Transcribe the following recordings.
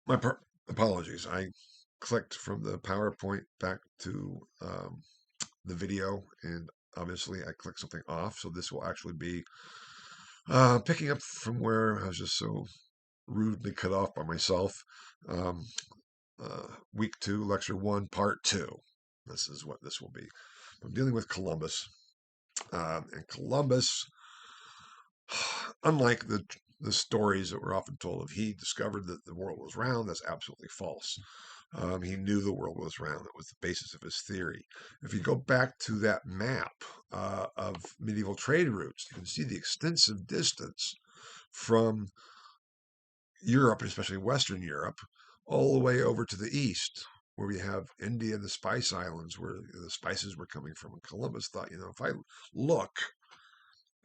My apologies. I clicked from the PowerPoint back to the video, and obviously I clicked something off. So this will actually be picking up from where I was just so rudely cut off by myself. Um, Week two, lecture one, part two. This is what this will be. I'm dealing with Columbus, and Columbus, unlike the stories that were often told of he discovered that the world was round. That's absolutely false. He knew the world was round. That was the basis of his theory. If you go back to that map of medieval trade routes, you can see the extensive distance from Europe, especially Western Europe, all the way over to the east, where we have India and the Spice Islands, where the spices were coming from. And Columbus thought, if I look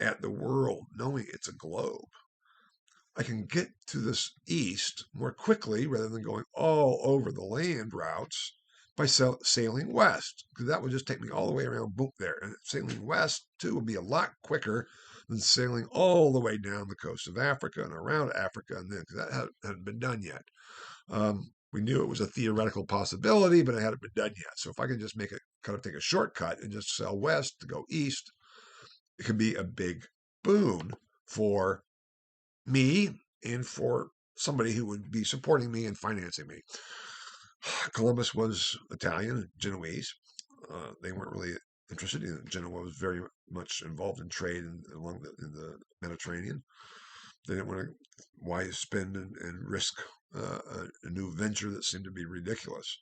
at the world, knowing it's a globe, I can get to this east more quickly rather than going all over the land routes by sailing west, because that would just take me all the way around, boom, there. And sailing west, too, would be a lot quicker than sailing all the way down the coast of Africa and around Africa, and then because that hadn't been done yet. We knew it was a theoretical possibility, but it hadn't been done yet. So if I could just take a shortcut and just sail west to go east, it could be a big boon for me and for somebody who would be supporting me and financing me. Columbus was Italian, Genoese. They weren't really interested. Genoa was very much involved in trade in the Mediterranean. They didn't want to why spend and risk a new venture that seemed to be ridiculous.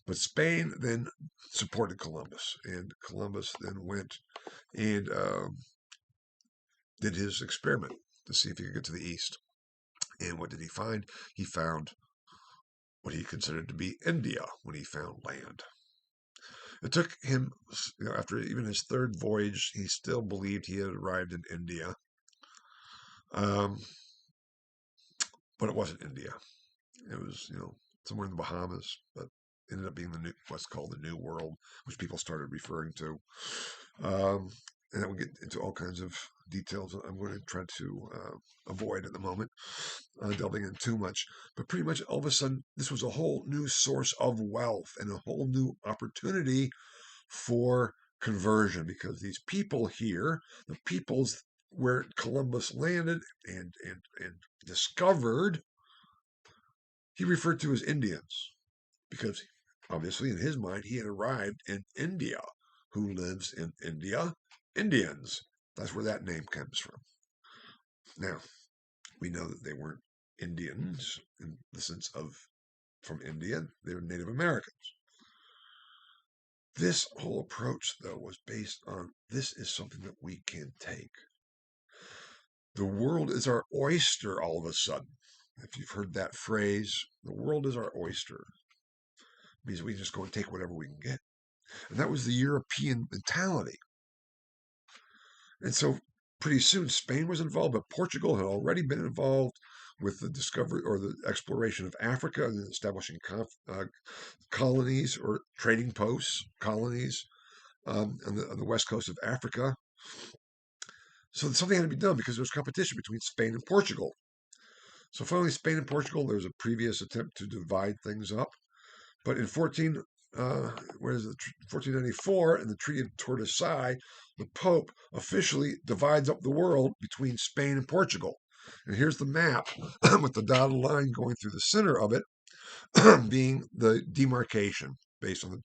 But Spain then supported Columbus, and Columbus then went and did his experiment to see if he could get to the east. And what did he find? He found what he considered to be India when he found land. It took him, after even his third voyage, he still believed he had arrived in India. Um, but it wasn't India. It was, somewhere in the Bahamas, but ended up being what's called the New World, which people started referring to. Um, and that would get into all kinds of details I'm going to try to avoid at the moment, delving in too much. But pretty much all of a sudden, this was a whole new source of wealth and a whole new opportunity for conversion, because these people here, the peoples where Columbus landed and discovered, he referred to as Indians, because obviously in his mind he had arrived in India. Who lives in India? Indians. That's where that name comes from. Now, we know that they weren't Indians in the sense of from India, they were Native Americans. This whole approach, though, was based on this is something that we can take. The world is our oyster all of a sudden. If you've heard that phrase, the world is our oyster. It means we just go and take whatever we can get. And that was the European mentality. And so pretty soon Spain was involved, but Portugal had already been involved with the discovery or the exploration of Africa and establishing colonies or trading posts, colonies on the west coast of Africa. So something had to be done because there was competition between Spain and Portugal. So finally, Spain and Portugal, there was a previous attempt to divide things up. But in 1494, in the Treaty of Tordesillas, the Pope officially divides up the world between Spain and Portugal. And here's the map with the dotted line going through the center of it being the demarcation based on the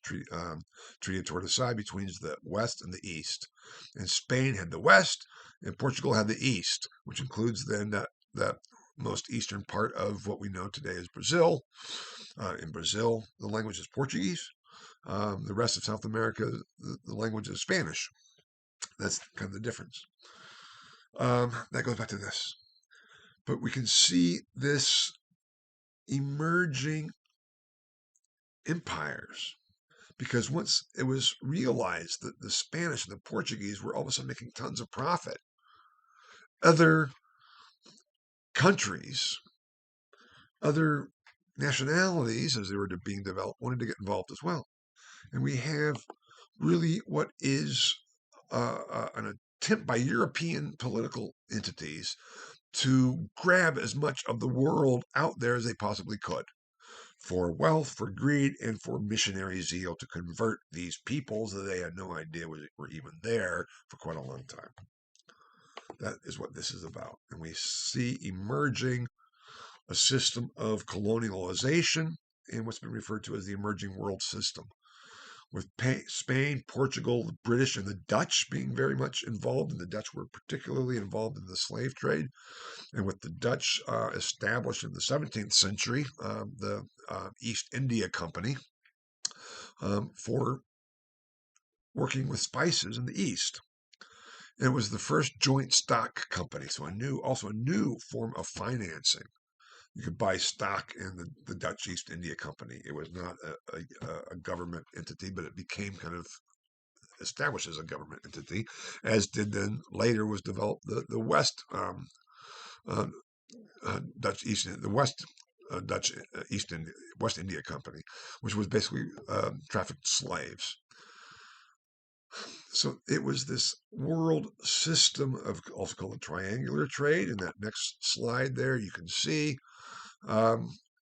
Treaty of Tordesillas between the west and the east. And Spain had the west, and Portugal had the east, which includes then that most eastern part of what we know today as Brazil. In Brazil, the language is Portuguese. The rest of South America, the language is Spanish. That's kind of the difference. That goes back to this. But we can see this emerging empires, because once it was realized that the Spanish and the Portuguese were all of a sudden making tons of profit, other countries, other nationalities, as they were being developed, wanted to get involved as well. And we have really what is an attempt by European political entities to grab as much of the world out there as they possibly could. for wealth, for greed, and for missionary zeal to convert these peoples that they had no idea were even there for quite a long time. That is what this is about. And we see emerging a system of colonialization in what's been referred to as the emerging world system, with Spain, Portugal, the British, and the Dutch being very much involved. And the Dutch were particularly involved in the slave trade. And with the Dutch established in the 17th century, the East India Company, for working with spices in the East. And it was the first joint stock company, so also a new form of financing. You could buy stock in the Dutch East India Company. It was not a government entity, but it became kind of established as a government entity, as did then later was developed the West Dutch East the West Dutch East India West India Company, which was basically trafficked slaves. So it was this world system of also called the triangular trade. In that next slide there, you can see how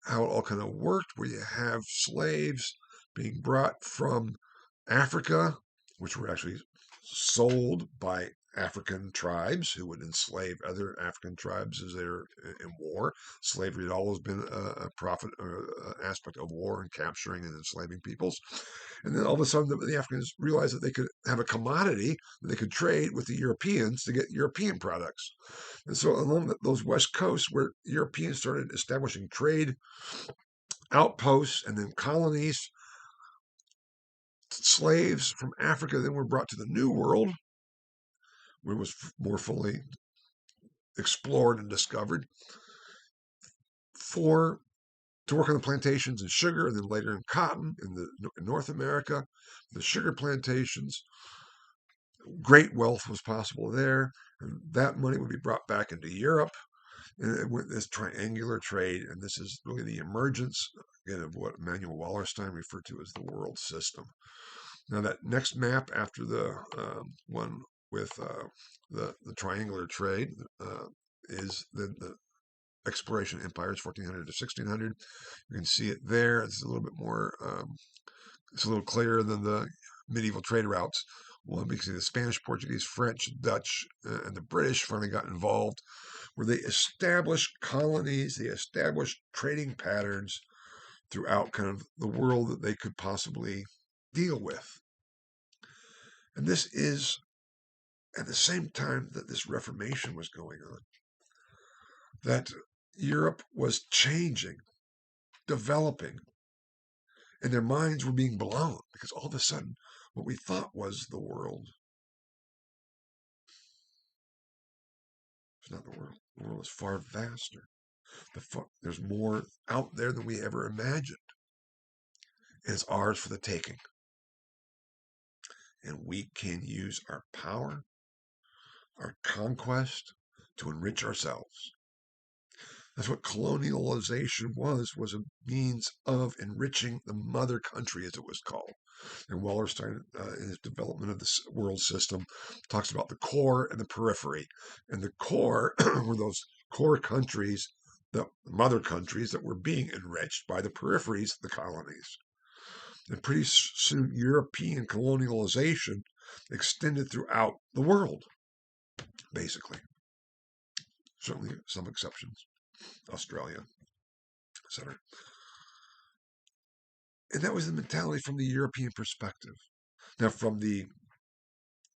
it all kind of worked, where you have slaves being brought from Africa, which were actually sold by African tribes who would enslave other African tribes as they were in war. Slavery had always been a profit or aspect of war and capturing and enslaving peoples. And then all of a sudden, the Africans realized that they could have a commodity that they could trade with the Europeans to get European products. And so along those west coasts, where Europeans started establishing trade outposts and then colonies, slaves from Africa then were brought to the New World, where it was more fully explored and discovered, to work on the plantations in sugar and then later in cotton in North America, the sugar plantations. Great wealth was possible there, and that money would be brought back into Europe. And it went this triangular trade, and this is really the emergence again of what Emanuel Wallerstein referred to as the world system. Now, that next map after the one with the triangular trade is the exploration empires, 1400 to 1600. You can see it there. It's a little bit more, it's a little clearer than the medieval trade routes. One, because the Spanish, Portuguese, French, Dutch, and the British finally got involved, where they established colonies, they established trading patterns throughout kind of the world that they could possibly deal with. And this is at the same time that this Reformation was going on, that Europe was changing, developing, and their minds were being blown because all of a sudden what we thought was the world is not the world. The world is far vaster. There's more out there than we ever imagined. And it's ours for the taking. And we can use our power, our conquest, to enrich ourselves. That's what colonialization was a means of enriching the mother country, as it was called. And Wallerstein, in his development of the world system, talks about the core and the periphery. And the core were those core countries, the mother countries that were being enriched by the peripheries, the colonies. And pretty soon, European colonialization extended throughout the world, basically. Certainly some exceptions, Australia, etc. And that was the mentality from the European perspective. Now, from the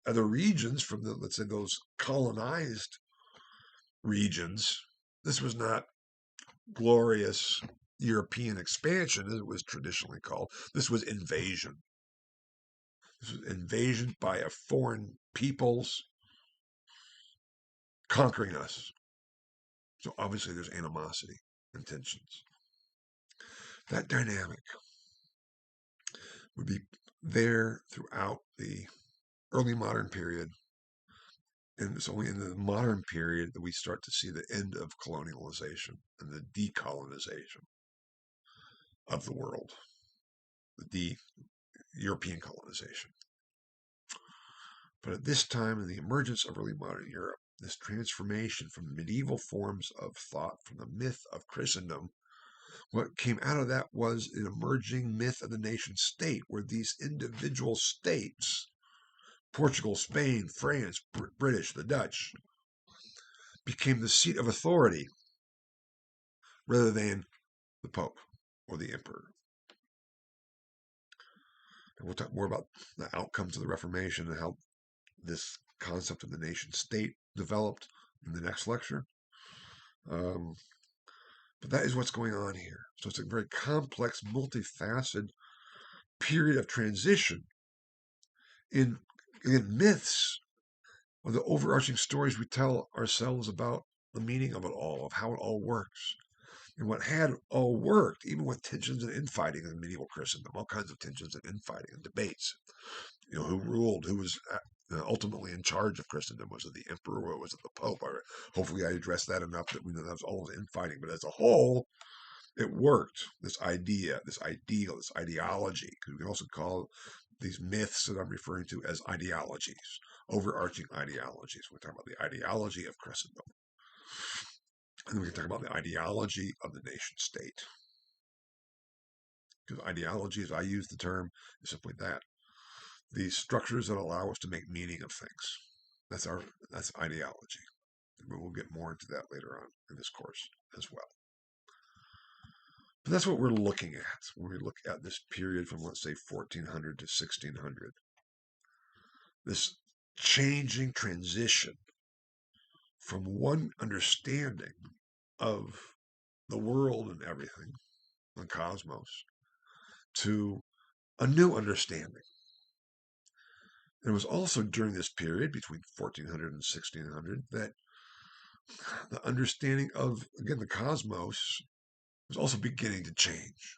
other regions, from the, let's say, those colonized regions, this was not glorious European expansion, as it was traditionally called. This was invasion. This was invasion by a foreign peoples conquering us. So obviously there's animosity and tensions. That dynamic would be there throughout the early modern period. And it's only in the modern period that we start to see the end of colonialization and the decolonization of the world, the European colonization. But at this time, in the emergence of early modern Europe, this transformation from medieval forms of thought, from the myth of Christendom, What came out of that was an emerging myth of the nation state, where these individual states, Portugal, Spain, France, British, the Dutch, became the seat of authority rather than the Pope or the Emperor. And we'll talk more about the outcomes of the Reformation and how this concept of the nation state developed in the next lecture. But that is what's going on here. So it's a very complex, multifaceted period of transition in myths, or the overarching stories we tell ourselves about the meaning of it all, of how it all works. And what had all worked, even with tensions and infighting in medieval Christendom, all kinds of tensions and infighting and debates. Who ruled, who was ultimately in charge of Christendom? Was it the emperor or was it the Pope? Hopefully I addressed that enough that we know that was all infighting. But as a whole, it worked. This idea, this ideal, this ideology, because we can also call these myths that I'm referring to as ideologies, overarching ideologies. We talk about the ideology of Christendom. And then we can talk about the ideology of the nation state. Because ideology, as I use the term, is simply that. These structures that allow us to make meaning of things. That's ideology. And we'll get more into that later on in this course as well. But that's what we're looking at when we look at this period from, let's say, 1400 to 1600. This changing transition from one understanding of the world and everything, the cosmos, to a new understanding. It was also during this period between 1400 and 1600 that the understanding of, again, the cosmos was also beginning to change.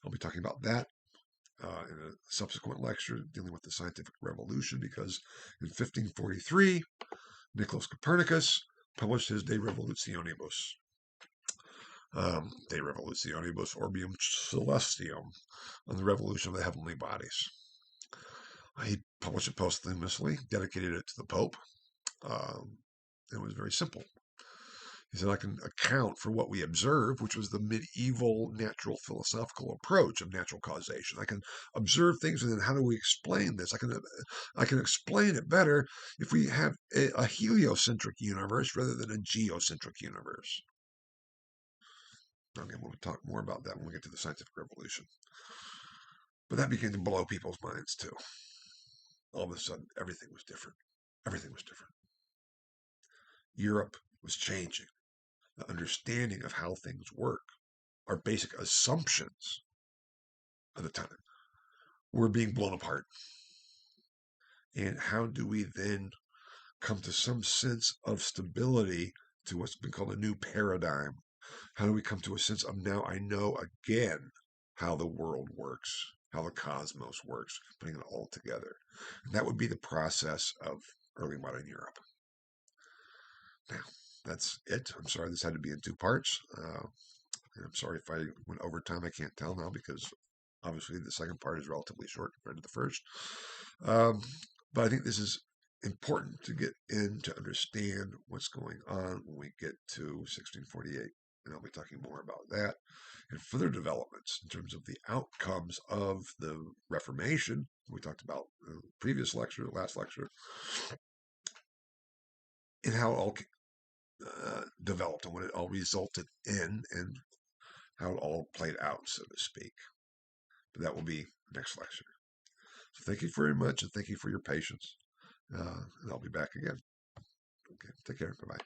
I'll be talking about that in a subsequent lecture dealing with the scientific revolution, because in 1543, Nicholas Copernicus published his De Revolutionibus. De Revolutionibus Orbium Celestium, on the revolution of the heavenly bodies. He published it posthumously, dedicated it to the Pope. It was very simple. He said, I can account for what we observe, which was the medieval natural philosophical approach of natural causation. I can observe things, and then how do we explain this? I can explain it better if we have a heliocentric universe rather than a geocentric universe. Again, we'll talk more about that when we get to the scientific revolution. But that began to blow people's minds too. All of a sudden, everything was different. Everything was different. Europe was changing. The understanding of how things work, our basic assumptions of the time, were being blown apart. And how do we then come to some sense of stability, to what's been called a new paradigm? How do we come to a sense of, now I know again how the world works, how the cosmos works, putting it all together? And that would be the process of early modern Europe. Now, that's it. I'm sorry this had to be in two parts. I'm sorry if I went over time. I can't tell now, because obviously the second part is relatively short compared to the first. But I think this is important to get in to understand what's going on when we get to 1648. And I'll be talking more about that and further developments in terms of the outcomes of the Reformation. We talked about the previous lecture, the last lecture, and how it all developed and what it all resulted in, and how it all played out, so to speak. But that will be next lecture. So thank you very much, and thank you for your patience. And I'll be back again. Okay, take care. Bye-bye.